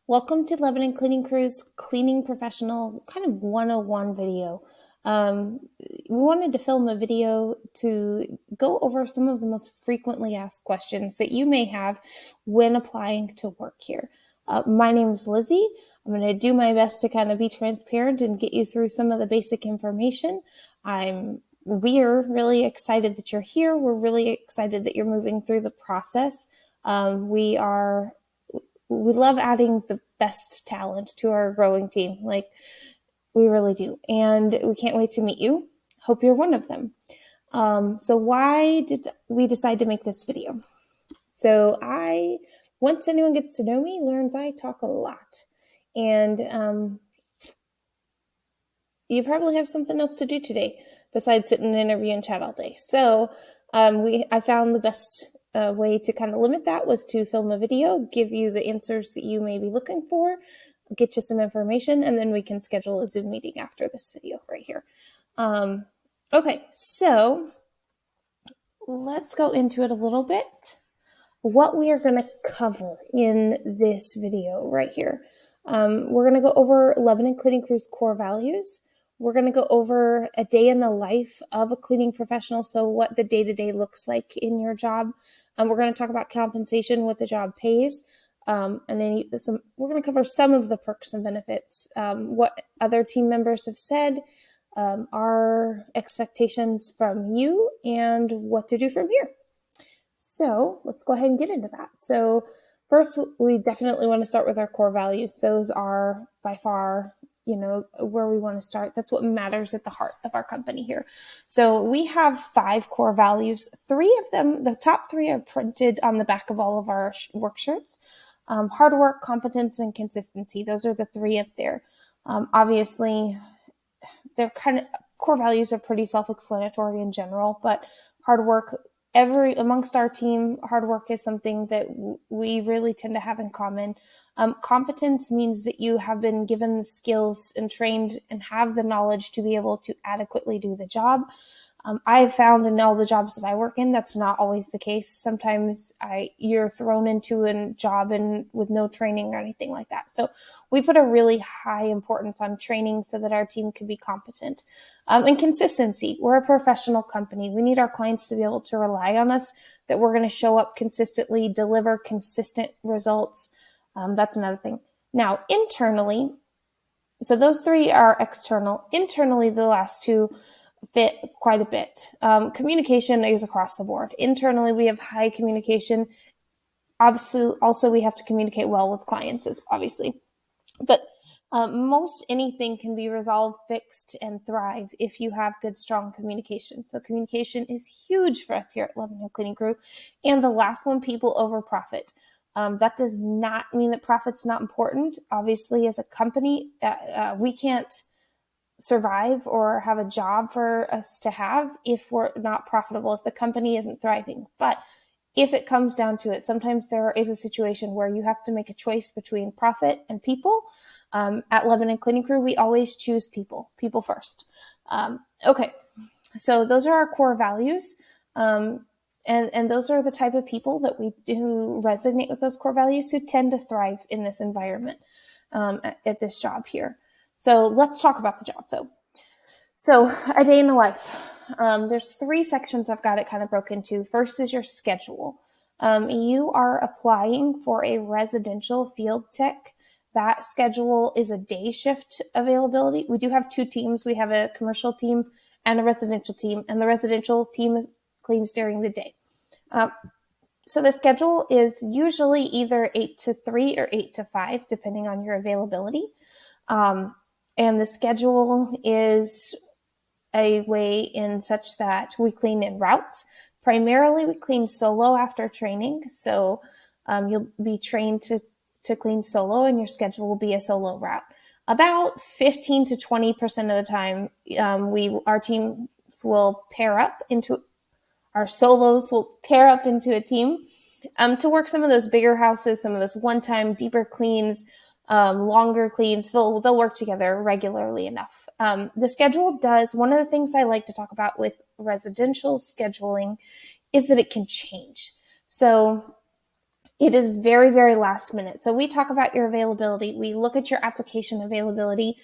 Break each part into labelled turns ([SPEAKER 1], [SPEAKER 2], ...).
[SPEAKER 1] Welcome to Lebanon Cleaning Crew's Cleaning Professional kind of 101 video. We wanted to film a video to go over some of the most frequently asked questions that you may have when applying to work here. My name is Lizzie. I'm going to do my best to kind of be transparent and get you through some of the basic information. We're really excited that you're here. We're really excited that you're moving through the process. We love adding the best talent to our growing team. Like, we really do. And we can't wait to meet you. Hope you're one of them. So why did we decide to make this video? So once anyone gets to know me, learns I talk a lot. And you probably have something else to do today besides sit in an interview and chat all day. So I found the best way to kind of limit that was to film a video, give you the answers that you may be looking for, get you some information, and then we can schedule a Zoom meeting after this video right here. Okay, so let's go into it a little bit. What we are going to cover in this video right here. We're going to go over Lebanon Cleaning Crew's core values. We're going to go over a day in the life of a cleaning professional, so what the day-to-day looks like in your job. We're going to talk about compensation, what the job pays, and then we're going to cover some of the perks and benefits, what other team members have said, our expectations from you, and what to do from here. So let's go ahead and get into that. So first, we definitely want to start with our core values. Those are by far, where we want to start. That's what matters at the heart of our company here. So we have 5 core values. 3 of them, the top 3 are printed on the back of all of our work shirts. Hard work, competence, and consistency. Those are the 3 up there. Obviously, they're core values are pretty self-explanatory in general, but hard work, amongst our team, hard work is something that we really tend to have in common. Competence means that you have been given the skills and trained and have the knowledge to be able to adequately do the job. I've found in all the jobs that I work in, that's not always the case. Sometimes you're thrown into a job with no training or anything like that. So we put a really high importance on training so that our team can be competent. And consistency. We're a professional company. We need our clients to be able to rely on us, that we're going to show up consistently, deliver consistent results. That's another thing. Now, internally, so those 3 are external. Internally, the last 2 fit quite a bit. Communication is across the board. Internally, we have high communication. Obviously, also we have to communicate well with clients, obviously. But most anything can be resolved, fixed, and thrive if you have good, strong communication. So communication is huge for us here at Lebanon Cleaning Crew. And the last one, people over profit. That does not mean that profit's not important. Obviously, as a company, we can't survive or have a job for us to have if we're not profitable, if the company isn't thriving. But if it comes down to it, sometimes there is a situation where you have to make a choice between profit and people. At Lebanon Cleaning Crew, we always choose people first. Okay, so those are our core values. And those are the type of people that who resonate with those core values, who tend to thrive in this environment, at this job here. So let's talk about the job, though. So a day in the life. There's 3 sections I've got it kind of broken into. First is your schedule. You are applying for a residential field tech. That schedule is a day shift availability. We do have 2 teams. We have a commercial team and a residential team, and the residential team cleans during the day. So the schedule is usually either 8 to 3 or 8 to 5, depending on your availability. And the schedule is a way in such that we clean in routes. Primarily, we clean solo after training. So you'll be trained to clean solo, and your schedule will be a solo route. About 15 to 20% of the time, our team will pair up into our solos will pair up into a team to work some of those bigger houses, some of those one-time deeper cleans, longer cleans. They'll work together regularly enough. The schedule one of the things I like to talk about with residential scheduling is that it can change. So It is very, very last minute. So we talk about your availability. We look at your application availability.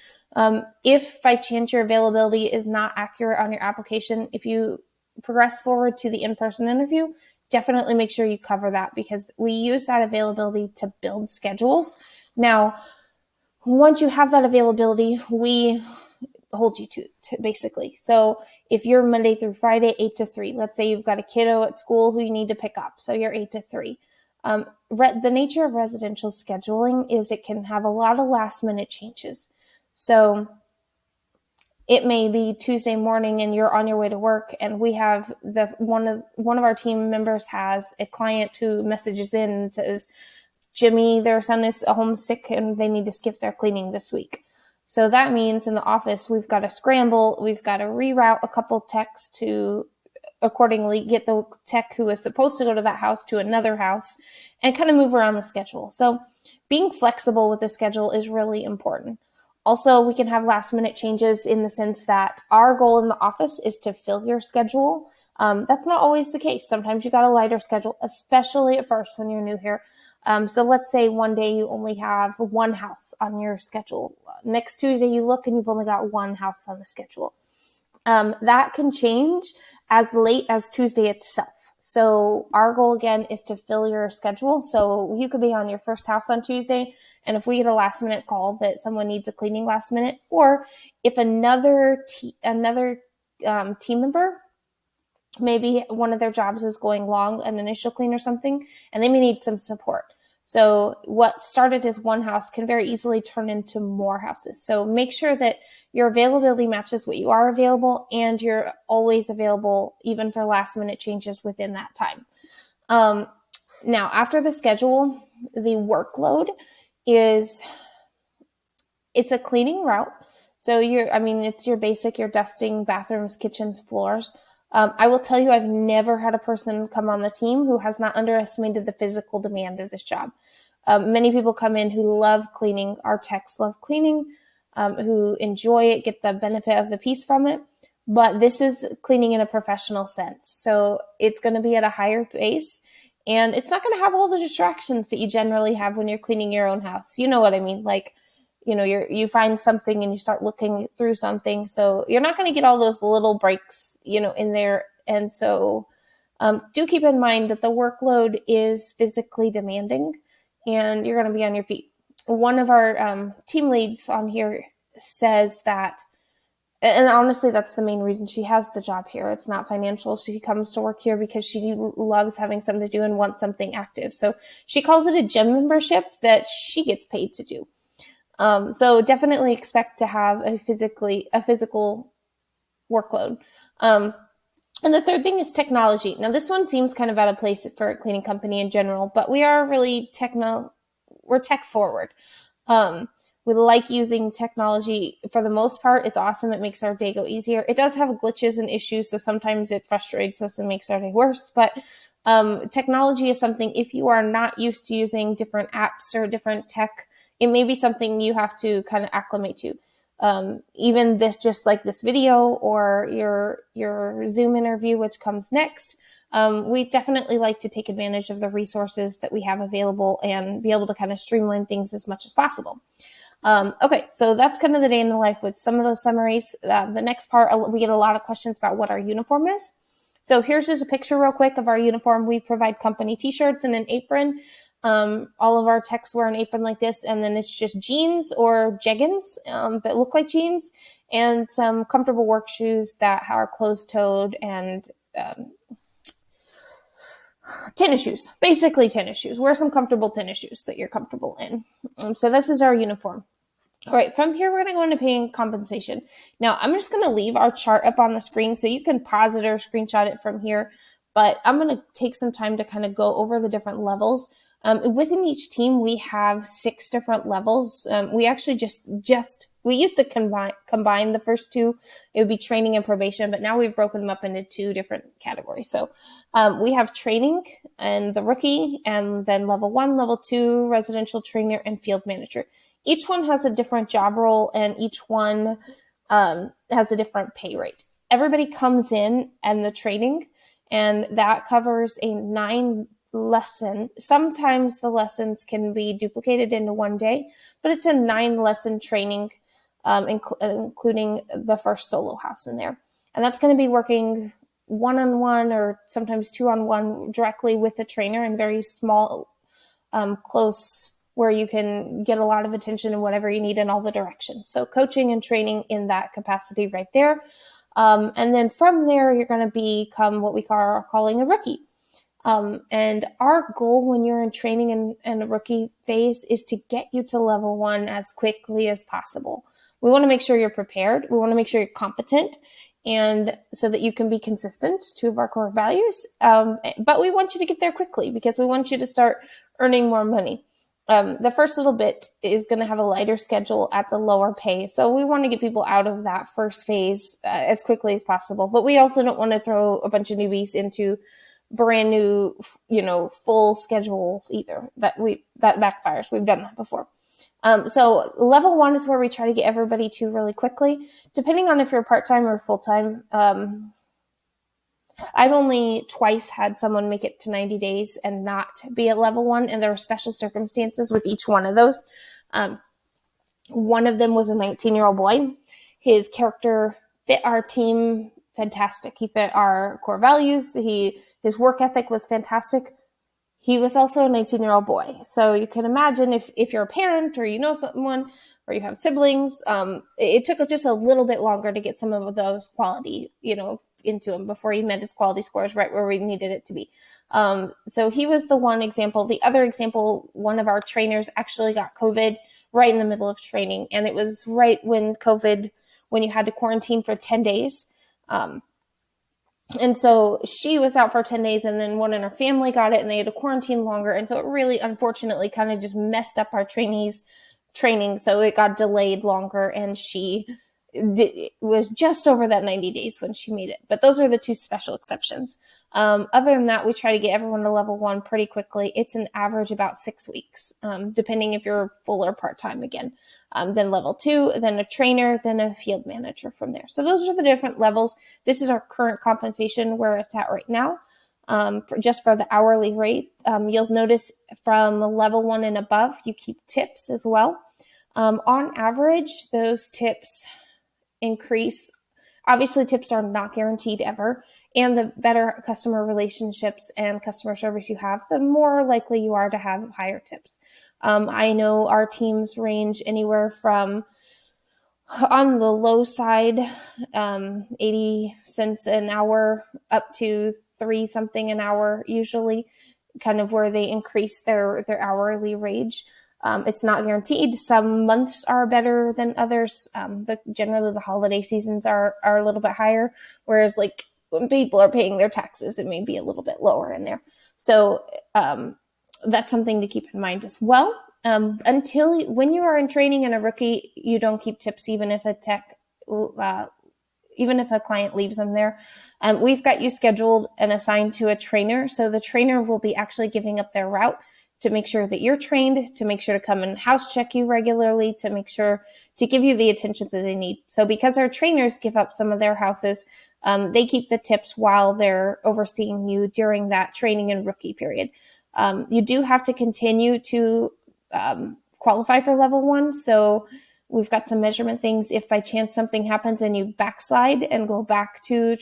[SPEAKER 1] If by chance your availability is not accurate on your application, if you progress forward to the in-person interview, definitely make sure you cover that, because we use that availability to build schedules. Now, once you have that availability, we hold you to basically. So if you're Monday through Friday, 8 to 3, let's say you've got a kiddo at school who you need to pick up. So you're 8 to 3. The nature of residential scheduling is it can have a lot of last minute changes. So it may be Tuesday morning and you're on your way to work, and we have one of our team members has a client who messages in and says, Jimmy, their son is homesick and they need to skip their cleaning this week. So that means in the office, we've got to scramble. We've got to reroute a couple techs to accordingly get the tech who is supposed to go to that house to another house and kind of move around the schedule. So being flexible with the schedule is really important. Also, we can have last minute changes in the sense that our goal in the office is to fill your schedule. That's not always the case. Sometimes you got a lighter schedule, especially at first when you're new here. So let's say one day you only have one house on your schedule. Next Tuesday you look and you've only got one house on the schedule. That can change as late as Tuesday itself. So our goal again is to fill your schedule. So you could be on your first house on Tuesday, and if we get a last minute call that someone needs a cleaning last minute, or if another team member, maybe one of their jobs is going long, an initial clean or something, and they may need some support. So what started as one house can very easily turn into more houses. So make sure that your availability matches what you are available, and you're always available even for last minute changes within that time. Now, after the schedule, the workload it's a cleaning route. So it's your basic, your dusting, bathrooms, kitchens, floors. I will tell you, I've never had a person come on the team who has not underestimated the physical demand of this job. Many people come in who love cleaning. Our techs love cleaning, who enjoy it, get the benefit of the piece from it. But this is cleaning in a professional sense. So it's going to be at a higher pace, and it's not going to have all the distractions that you generally have when you're cleaning your own house. You know what I mean? Like, you find something and you start looking through something. So you're not going to get all those little breaks, in there. And so do keep in mind that the workload is physically demanding and you're going to be on your feet. One of our team leads on here says that, and honestly, that's the main reason she has the job here. It's not financial. She comes to work here because she loves having something to do and wants something active. So she calls it a gym membership that she gets paid to do. So definitely expect to have a physical workload. And the third thing is technology. Now, this one seems kind of out of place for a cleaning company in general, but we are really we're tech forward. We like using technology for the most part. It's awesome. It makes our day go easier. It does have glitches and issues, so sometimes it frustrates us and makes our day worse. But technology is something, if you are not used to using different apps or different tech, it may be something you have to kind of acclimate to. Even this, just like this video or your Zoom interview, which comes next, we definitely like to take advantage of the resources that we have available and be able to kind of streamline things as much as possible. Okay, so that's kind of the day in the life with some of those summaries. The next part, we get a lot of questions about what our uniform is. So here's just a picture real quick of our uniform. We provide company t-shirts and an apron. All of our techs wear an apron like this, and then it's just jeans or jeggings that look like jeans, and some comfortable work shoes that are closed-toed, and tennis shoes, basically tennis shoes. Wear some comfortable tennis shoes that you're comfortable in. So this is our uniform. All right, from here, we're going to go into paying compensation. Now, I'm just going to leave our chart up on the screen so you can pause it or screenshot it from here, but I'm going to take some time to kind of go over the different levels. Within each team, we have 6 different levels. We actually we used to combine the first 2. It would be training and probation, but now we've broken them up into 2 different categories. So we have training and the rookie, and then level 1, level 2, residential trainer, and field manager. Each one has a different job role, and each one has a different pay rate. Everybody comes in and the training, and that covers a 9 lesson. Sometimes the lessons can be duplicated into one day, but it's a 9-lesson training, including the first solo house in there. And that's going to be working one-on-one or sometimes two-on-one directly with the trainer in very small, close, where you can get a lot of attention and whatever you need in all the directions. So coaching and training in that capacity right there. And then from there, you're going to become what we are calling a rookie. And our goal when you're in training and a rookie phase is to get you to level 1 as quickly as possible. We want to make sure you're prepared. We want to make sure you're competent, and so that you can be consistent, 2 of our core values. But we want you to get there quickly because we want you to start earning more money. The first little bit is going to have a lighter schedule at the lower pay. So we want to get people out of that first phase as quickly as possible. But we also don't want to throw a bunch of newbies into brand new, full schedules either. That backfires. We've done that before. So level 1 is where we try to get everybody to really quickly, depending on if you're part-time or full-time. I've only twice had someone make it to 90 days and not be at level 1, and there were special circumstances with each one of those. One of them was a 19-year-old boy. His character fit our team fantastic. He fit our core values. His work ethic was fantastic. He was also a 19-year-old boy. So you can imagine if you're a parent or you know someone or you have siblings, it took us just a little bit longer to get some of those quality, into him before he met his quality scores right where we needed it to be. So he was the one example. The other example, one of our trainers actually got COVID right in the middle of training. And it was right when you had to quarantine for 10 days. And so she was out for 10 days, and then one in her family got it and they had to quarantine longer. And so it really, unfortunately, kind of just messed up our trainees' training. So it got delayed longer, and she was just over that 90 days when she made it. But those are the 2 special exceptions. Other than that, we try to get everyone to level 1 pretty quickly. It's an average about 6 weeks, depending if you're full or part-time again. Then level 2, then a trainer, then a field manager from there. So those are the different levels. This is our current compensation where it's at right now. For the hourly rate, you'll notice from level 1 and above, you keep tips as well. On average, those tips increase. Obviously, tips are not guaranteed ever. And the better customer relationships and customer service you have, the more likely you are to have higher tips. I know our teams range anywhere from, on the low side, 80 cents an hour up to 3 something an hour, usually, kind of where they increase their hourly wage. It's not guaranteed. Some months are better than others. Generally the holiday seasons are a little bit higher, whereas like when people are paying their taxes, it may be a little bit lower in there. So that's something to keep in mind as well. When you are in training and a rookie, you don't keep tips, even if a client leaves them there. We've got you scheduled and assigned to a trainer. So the trainer will be actually giving up their route to make sure that you're trained, to make sure to come and house check you regularly, to make sure to give you the attention that they need. So because our trainers give up some of their houses, they keep the tips while they're overseeing you during that training and rookie period. You do have to continue to qualify for level 1. So we've got some measurement things. If by chance something happens and you backslide and go back to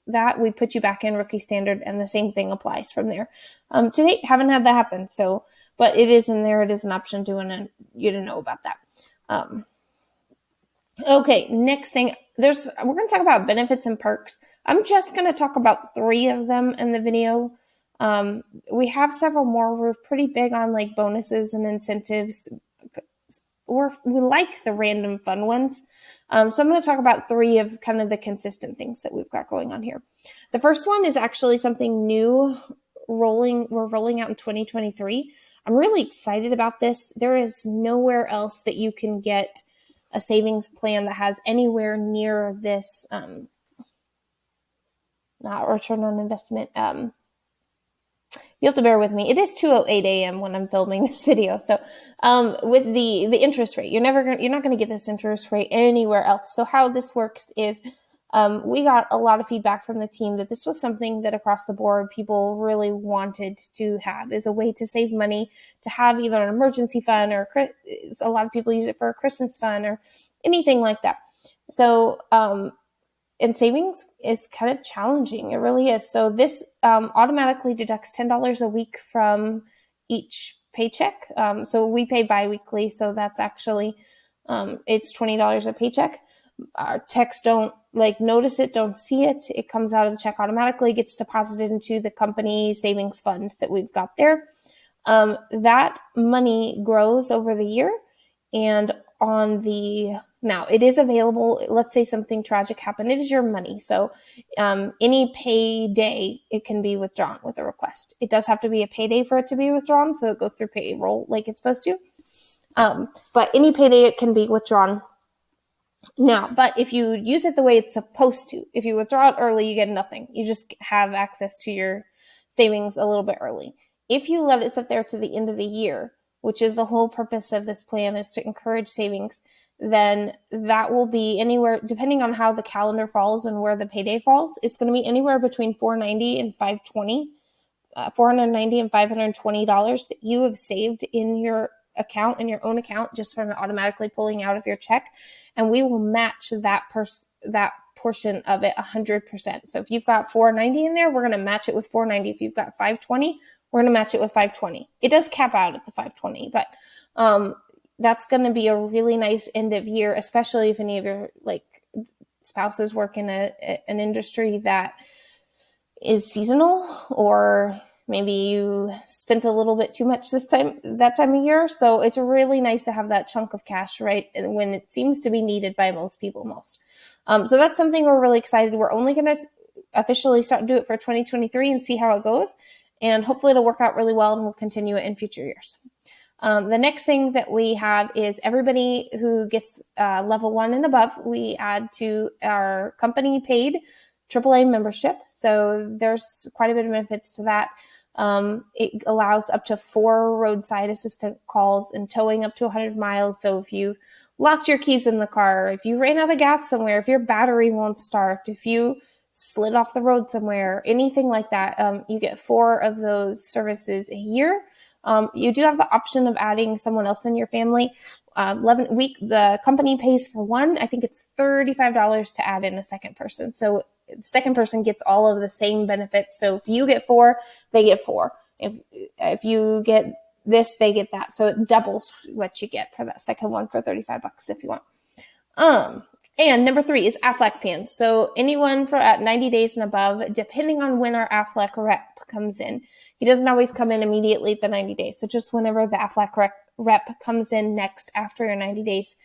[SPEAKER 1] that, we put you back in rookie standard, and the same thing applies from there. To date, haven't had that happen. So, but it is in there. It is an option to you to know about that. Okay, next thing, we're going to talk about benefits and perks. I'm just going to talk about 3 of them in the video. We have several more. We're pretty big on like bonuses and incentives, or we like the random fun ones. So I'm going to talk about 3 of kind of the consistent things that we've got going on here. The first one is actually something new we're rolling out in 2023. I'm really excited about this. There is nowhere else that you can get a savings plan that has anywhere near this, not return on investment. You have to bear with me. It is 2:08 a.m. when I'm filming this video. So, with the interest rate, you're not going to get this interest rate anywhere else. So how this works is, we got a lot of feedback from the team that this was something that across the board people really wanted to have, is a way to save money, to have either an emergency fund, or a lot of people use it for a Christmas fund or anything like that. So, and savings is kind of challenging. It really is. So this automatically deducts $10 a week from each paycheck. So we pay biweekly, so that's actually it's $20 a paycheck. Our techs don't notice it, don't see it. It comes out of the check automatically, gets deposited into the company savings fund that we've got there. That money grows over the year, and now it is available. Let's say something tragic happened. It is your money. So any payday, it can be withdrawn with a request. It does have to be a payday for it to be withdrawn. So it goes through payroll like it's supposed to. But any payday, it can be withdrawn. Now, but if you use it the way it's supposed to, if you withdraw it early, you get nothing. You just have access to your savings a little bit early. If you let it sit there to the end of the year, which is the whole purpose of this plan, is to encourage savings, then that will be anywhere, depending on how the calendar falls and where the payday falls, it's going to be anywhere between $490 and $520, $490 and $520 that you have saved in your account, in your own account, just from automatically pulling out of your check. And we will match that portion of it 100%. So if you've got $490 in there, we're going to match it with $490. If you've got $520, we're going to match it with $520. It does cap out at the $520, but that's going to be a really nice end of year, especially if any of your spouses work in an industry that is seasonal, or maybe you spent a little bit too much that time of year. So it's really nice to have that chunk of cash right when it seems to be needed by most people most. So that's something we're really excited. We're only going to officially start do it for 2023 and see how it goes. And hopefully it'll work out really well, and we'll continue it in future years. The next thing that we have is everybody who gets level 1 and above, we add to our company paid AAA membership. So there's quite a bit of benefits to that. It allows up to 4 roadside assistant calls and towing up to 100 miles. So if you locked your keys in the car, if you ran out of gas somewhere, if your battery won't start, if you slid off the road somewhere, anything like that, you get 4 of those services a year. You do have the option of adding someone else in your family. 11 week, the company pays for 1. I think it's $35 to add in a second person. So the second person gets all of the same benefits. So if you get 4, they get 4. If you get this, they get that. So it doubles what you get for that second one for $35 if you want. And number 3 is Affleck plans. So anyone for at 90 days and above, depending on when our Affleck rep comes in. He doesn't always come in immediately at the 90 days. So just whenever the Affleck rep comes in next after your 90 days,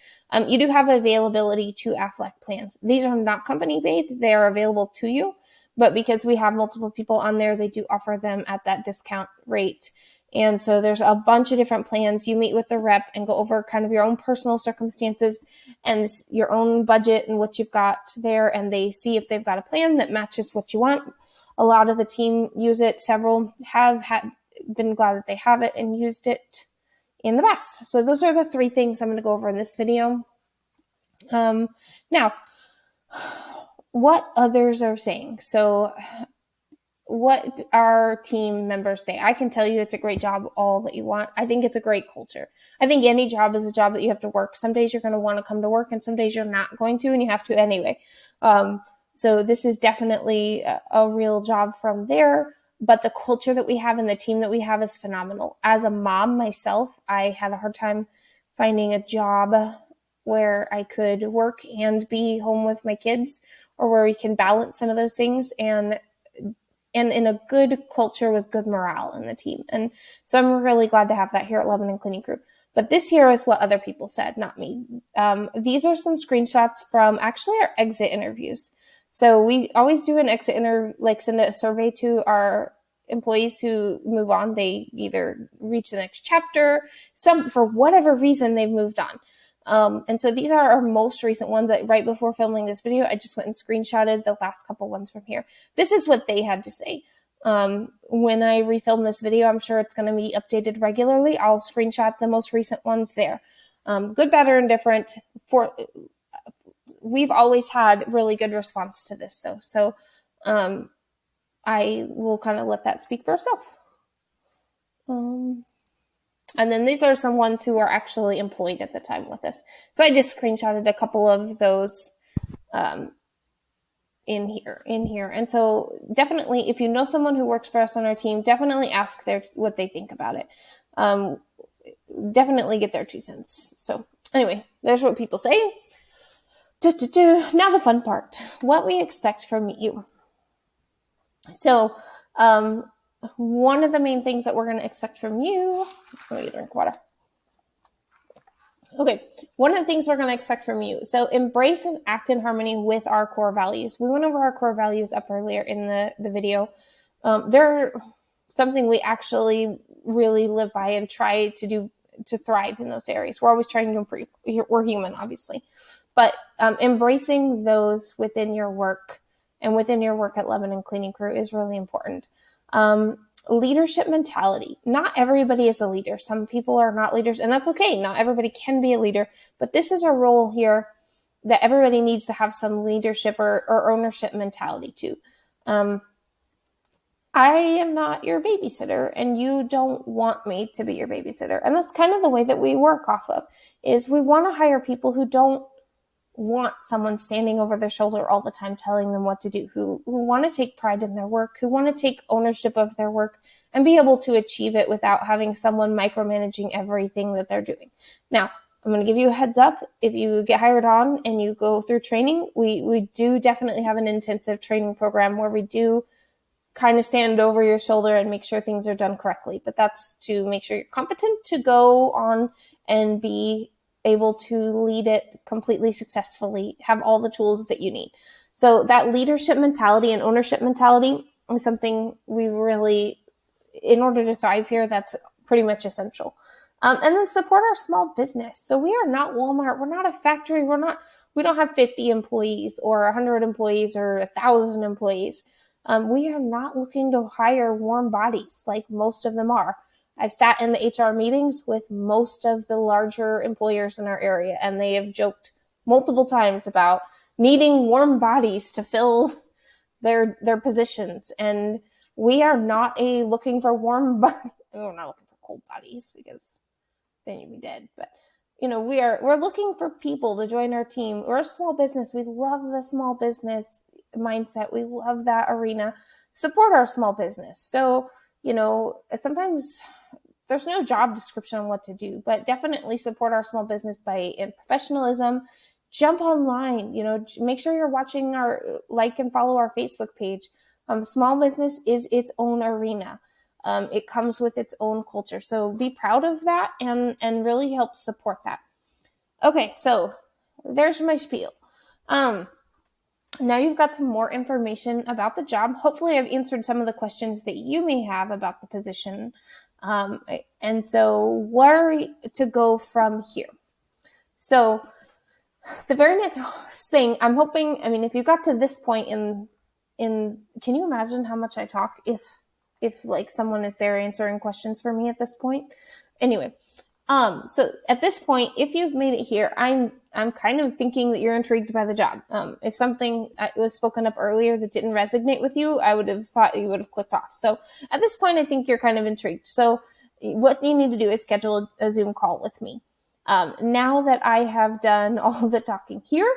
[SPEAKER 1] you do have availability to Affleck plans. These are not company paid. They are available to you. But because we have multiple people on there, they do offer them at that discount rate. And so there's a bunch of different plans. You meet with the rep and go over kind of your own personal circumstances and your own budget and what you've got there. And they see if they've got a plan that matches what you want. A lot of the team use it. Several have been glad that they have it and used it in the past. So those are the 3 things I'm going to go over in this video. Now, what others are saying. So what our team members say. I can tell you it's a great job, all that you want. I think it's a great culture. I think any job is a job that you have to work. Some days you're going to want to come to work and some days you're not going to, and you have to anyway. So this is definitely a real job from there. But the culture that we have and the team that we have is phenomenal. As a mom myself, I had a hard time finding a job where I could work and be home with my kids, or where we can balance some of those things, and in a good culture with good morale in the team. And so I'm really glad to have that here at Lebanon Cleaning Group. But this here is what other people said, not me. These are some screenshots from actually our exit interviews. So we always do an exit interview, send a survey to our employees who move on. They either reach the next chapter, for whatever reason, they've moved on. And so these are our most recent ones that right before filming this video, I just went and screenshotted the last couple ones from here. This is what they had to say. When I refilm this video, I'm sure it's going to be updated regularly. I'll screenshot the most recent ones there. Good, bad, or indifferent. we've always had really good response to this though. So I will kind of let that speak for itself. And then these are some ones who are actually employed at the time with us. So I just screenshotted a couple of those in here. And so definitely, if you know someone who works for us on our team, definitely ask what they think about it. Definitely get their 2 cents. So anyway, there's what people say. Now the fun part, what we expect from you. So one of the main things that we're going to expect from you, let me drink water. Okay, one of the things we're going to expect from you. So embrace and act in harmony with our core values. We went over our core values up earlier in the video. They're something we actually really live by and try to do to thrive in those areas. We're always trying to improve. We're human, obviously. But embracing those within your work and within your work at Lebanon Cleaning Crew is really important. Leadership mentality. Not everybody is a leader. Some people are not leaders, and that's okay. Not everybody can be a leader, but this is a role here that everybody needs to have some leadership or ownership mentality to. I am not your babysitter, and you don't want me to be your babysitter. And that's kind of the way that we work off of, is we want to hire people who don't want someone standing over their shoulder all the time telling them what to do, who want to take pride in their work, who want to take ownership of their work and be able to achieve it without having someone micromanaging everything that they're doing. Now, I'm going to give you a heads up. If you get hired on and you go through training, we do definitely have an intensive training program where we do kind of stand over your shoulder and make sure things are done correctly. But that's to make sure you're competent to go on and be able to lead it completely successfully, have all the tools that you need. So that leadership mentality and ownership mentality is something we really, in order to thrive here, that's pretty much essential. And then support our small business. So we are not Walmart. We're not a factory. We don't have 50 employees or 100 employees or 1,000 employees. We are not looking to hire warm bodies like most of them are. I've sat in the HR meetings with most of the larger employers in our area, and they have joked multiple times about needing warm bodies to fill their positions. And we are not looking for warm bodies. We're not looking for cold bodies because then you'd be dead. But we're looking for people to join our team. We're a small business. We love the small business mindset. We love that arena. Support our small business. So, sometimes there's no job description on what to do, but definitely support our small business by professionalism. Jump online, make sure you're watching like and follow our Facebook page. Small business is its own arena. It comes with its own culture. So be proud of that and really help support that. Okay, so there's my spiel. Now you've got some more information about the job. Hopefully I've answered some of the questions that you may have about the position. And so where to go from here? So the very next thing I'm hoping, if you got to this point in, can you imagine how much I talk if like someone is there answering questions for me at this point? Anyway, so at this point, if you've made it here, I'm kind of thinking that you're intrigued by the job. If something was spoken up earlier that didn't resonate with you, I would have thought you would have clicked off. So at this point, I think you're kind of intrigued. So what you need to do is schedule a Zoom call with me. Now that I have done all the talking here,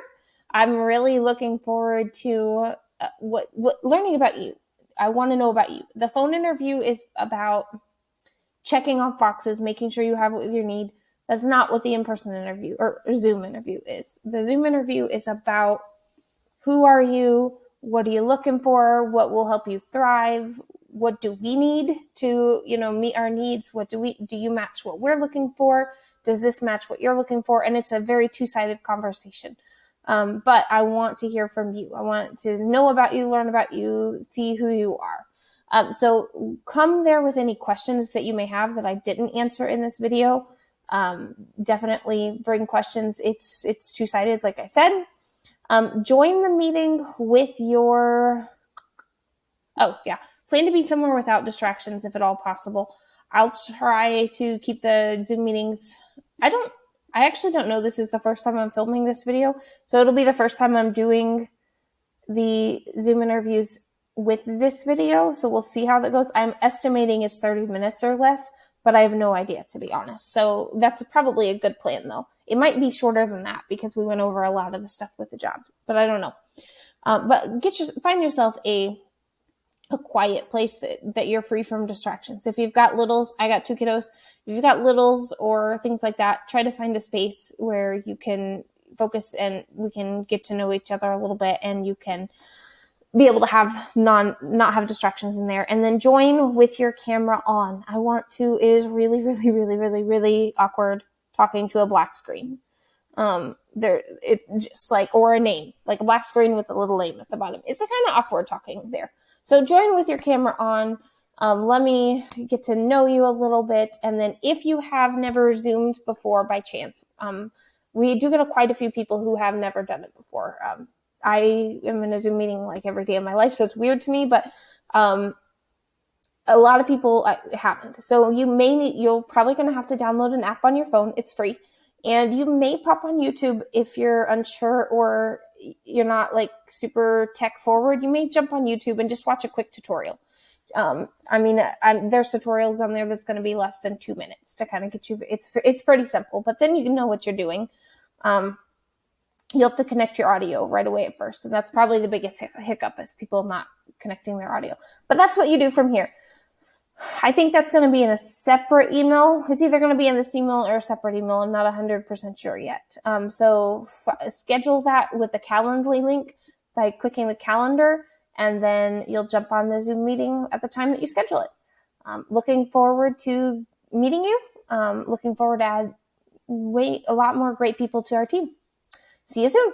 [SPEAKER 1] I'm really looking forward to what learning about you. I want to know about you. The phone interview is about checking off boxes, making sure you have what you need. That's not what the in-person interview or Zoom interview is. The Zoom interview is about who are you? What are you looking for? What will help you thrive? What do we need to, meet our needs? Do you match what we're looking for? Does this match what you're looking for? And it's a very two-sided conversation. But I want to hear from you. I want to know about you, learn about you, see who you are. So come there with any questions that you may have that I didn't answer in this video. Definitely bring questions. It's two-sided, like I said. Join the meeting with plan to be somewhere without distractions if at all possible. I'll try to keep the Zoom meetings. I I actually don't know. This is the first time I'm filming this video. So it'll be the first time I'm doing the Zoom interviews with this video. So we'll see how that goes. I'm estimating it's 30 minutes or less, but I have no idea, to be honest. So that's probably a good plan, though. It might be shorter than that because we went over a lot of the stuff with the job, but I don't know. But find yourself a quiet place that you're free from distractions. If you've got littles, I got 2 kiddos. If you've got littles or things like that, try to find a space where you can focus and we can get to know each other a little bit, and you can be able to have not have distractions in there. And then join with your camera on. It is really, really, really, really, really awkward talking to a black screen. It just like, or a name, like a black screen with a little name at the bottom. It's a kind of awkward talking there. So join with your camera on. Let me get to know you a little bit. And then if you have never Zoomed before by chance, we do get quite a few people who have never done it before. I am in a Zoom meeting like every day of my life, so it's weird to me, but a lot of people haven't. So you're probably going to have to download an app on your phone. It's free. And you may pop on YouTube if you're unsure or you're not like super tech forward. You may jump on YouTube and just watch a quick tutorial. There's tutorials on there that's going to be less than 2 minutes to kind of get you. It's pretty simple, but then you know what you're doing. You'll have to connect your audio right away at first. And that's probably the biggest hiccup, is people not connecting their audio. But that's what you do from here. I think that's going to be in a separate email. It's either going to be in this email or a separate email. I'm not 100% sure yet. So schedule that with the Calendly link by clicking the calendar, and then you'll jump on the Zoom meeting at the time that you schedule it. Looking forward to meeting you. Looking forward to add a lot more great people to our team. See you soon.